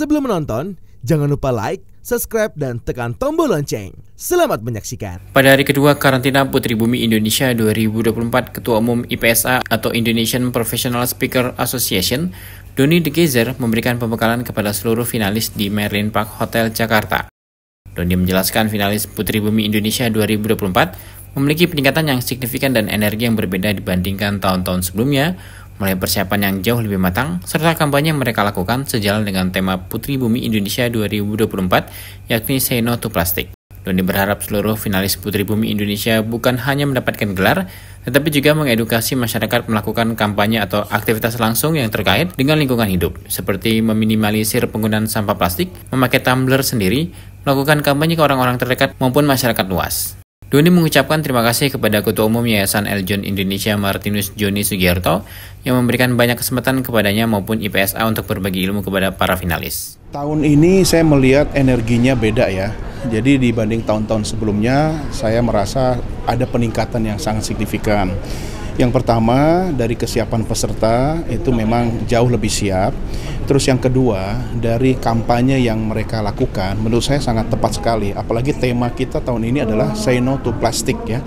Sebelum menonton, jangan lupa like, subscribe, dan tekan tombol lonceng. Selamat menyaksikan. Pada hari kedua karantina Putri Bumi Indonesia 2024, Ketua Umum IPSA atau Indonesian Professional Speaker Association, Doni De Keyzer, memberikan pembekalan kepada seluruh finalis di Merlin Park Hotel, Jakarta. Doni menjelaskan finalis Putri Bumi Indonesia 2024 memiliki peningkatan yang signifikan dan energi yang berbeda dibandingkan tahun-tahun sebelumnya, mulai persiapan yang jauh lebih matang, serta kampanye yang mereka lakukan sejalan dengan tema Putri Bumi Indonesia 2024, yakni Say No to Plastic. Doni berharap seluruh finalis Putri Bumi Indonesia bukan hanya mendapatkan gelar, tetapi juga mengedukasi masyarakat melakukan kampanye atau aktivitas langsung yang terkait dengan lingkungan hidup, seperti meminimalisir penggunaan sampah plastik, memakai tumbler sendiri, melakukan kampanye ke orang-orang terdekat maupun masyarakat luas. Doni mengucapkan terima kasih kepada Ketua Umum Yayasan Eljon Indonesia Martinus Joni Sugiharto yang memberikan banyak kesempatan kepadanya maupun IPSA untuk berbagi ilmu kepada para finalis. Tahun ini saya melihat energinya beda ya. Jadi dibanding tahun-tahun sebelumnya, saya merasa ada peningkatan yang sangat signifikan. Yang pertama, dari kesiapan peserta itu memang jauh lebih siap. Terus yang kedua, dari kampanye yang mereka lakukan, menurut saya sangat tepat sekali. Apalagi tema kita tahun ini adalah Say No to Plastic ya.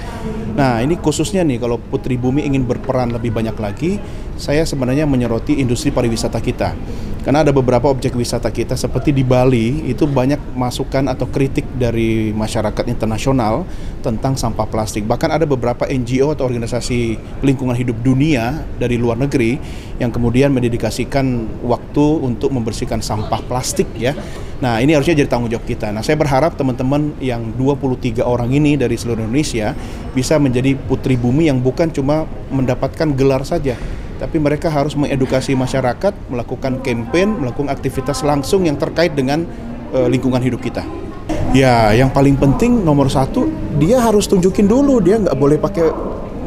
Nah, ini khususnya nih kalau Putri Bumi ingin berperan lebih banyak lagi, saya sebenarnya menyoroti industri pariwisata kita. Karena ada beberapa objek wisata kita seperti di Bali, itu banyak masukan atau kritik dari masyarakat internasional tentang sampah plastik. Bahkan ada beberapa NGO atau organisasi lingkungan hidup dunia dari luar negeri yang kemudian mendedikasikan waktu untuk membersihkan sampah plastik ya. Nah, ini harusnya jadi tanggung jawab kita. Nah, saya berharap teman-teman yang 23 orang ini dari seluruh Indonesia bisa menjadi Putri Bumi yang bukan cuma mendapatkan gelar saja, tapi mereka harus mengedukasi masyarakat, melakukan campaign, melakukan aktivitas langsung yang terkait dengan lingkungan hidup kita. Ya, yang paling penting nomor satu, dia harus tunjukin dulu, dia nggak boleh pakai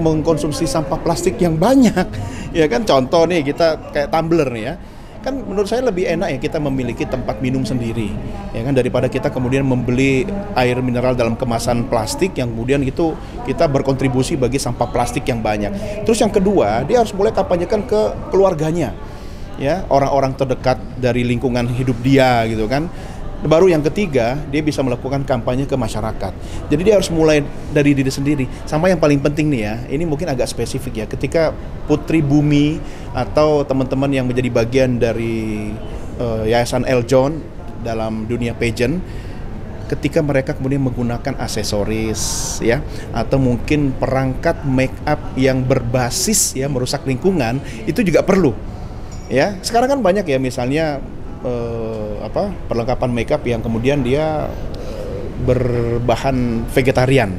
mengkonsumsi sampah plastik yang banyak. Ya kan, contoh nih kita kayak tumbler nih ya. Kan menurut saya lebih enak ya kita memiliki tempat minum sendiri, ya kan, daripada kita kemudian membeli air mineral dalam kemasan plastik yang kemudian itu kita berkontribusi bagi sampah plastik yang banyak. Terus yang kedua, dia harus mulai kampanyekan ke keluarganya, ya, orang-orang terdekat dari lingkungan hidup dia gitu kan. Baru yang ketiga, dia bisa melakukan kampanye ke masyarakat. Jadi dia harus mulai dari diri sendiri. Sama yang paling penting nih ya, ini mungkin agak spesifik ya. Ketika Putri Bumi atau teman-teman yang menjadi bagian dari Yayasan Eljon dalam dunia pageant, ketika mereka kemudian menggunakan aksesoris ya, atau mungkin perangkat make up yang berbasis ya merusak lingkungan, itu juga perlu. Ya, sekarang kan banyak ya misalnya perlengkapan makeup yang kemudian dia berbahan vegetarian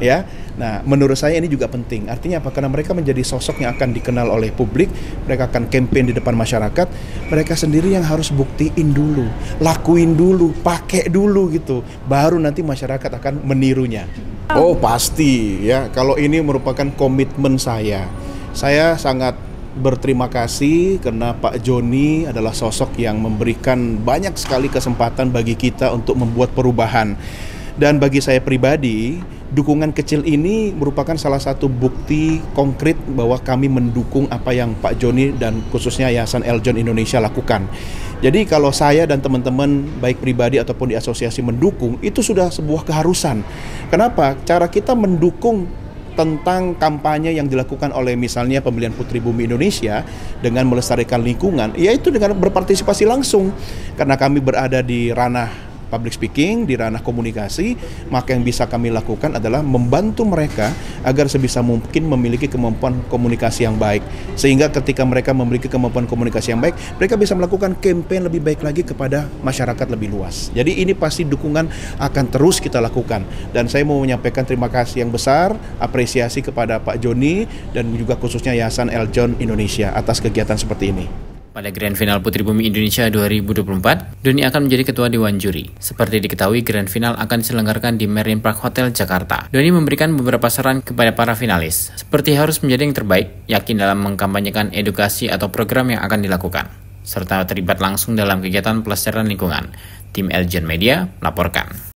ya. Nah, menurut saya ini juga penting. Artinya apa? Karena mereka menjadi sosok yang akan dikenal oleh publik, mereka akan campaign di depan masyarakat, mereka sendiri yang harus buktiin dulu, lakuin dulu, pakai dulu gitu. Baru nanti masyarakat akan menirunya. Oh, pasti ya. Kalau ini merupakan komitmen saya. Saya sangat berterima kasih karena Pak Joni adalah sosok yang memberikan banyak sekali kesempatan bagi kita untuk membuat perubahan. Dan bagi saya pribadi, dukungan kecil ini merupakan salah satu bukti konkret bahwa kami mendukung apa yang Pak Joni dan khususnya Yayasan Eljon Indonesia lakukan. Jadi kalau saya dan teman-teman baik pribadi ataupun di asosiasi mendukung, itu sudah sebuah keharusan. Kenapa? Cara kita mendukung tentang kampanye yang dilakukan oleh misalnya pemilihan Putri Bumi Indonesia dengan melestarikan lingkungan, yaitu dengan berpartisipasi langsung. Karena kami berada di ranah public speaking, di ranah komunikasi, maka yang bisa kami lakukan adalah membantu mereka agar sebisa mungkin memiliki kemampuan komunikasi yang baik. Sehingga ketika mereka memiliki kemampuan komunikasi yang baik, mereka bisa melakukan campaign lebih baik lagi kepada masyarakat lebih luas. Jadi ini pasti dukungan akan terus kita lakukan. Dan saya mau menyampaikan terima kasih yang besar, apresiasi kepada Pak Joni dan juga khususnya Yayasan Eljon Indonesia atas kegiatan seperti ini. Pada Grand Final Putri Bumi Indonesia 2024, Doni akan menjadi ketua Dewan Juri. Seperti diketahui, Grand Final akan diselenggarakan di Merlin Park Hotel, Jakarta. Doni memberikan beberapa saran kepada para finalis, seperti harus menjadi yang terbaik, yakin dalam mengkampanyekan edukasi atau program yang akan dilakukan, serta terlibat langsung dalam kegiatan pelestarian lingkungan. Tim Eljon Media melaporkan.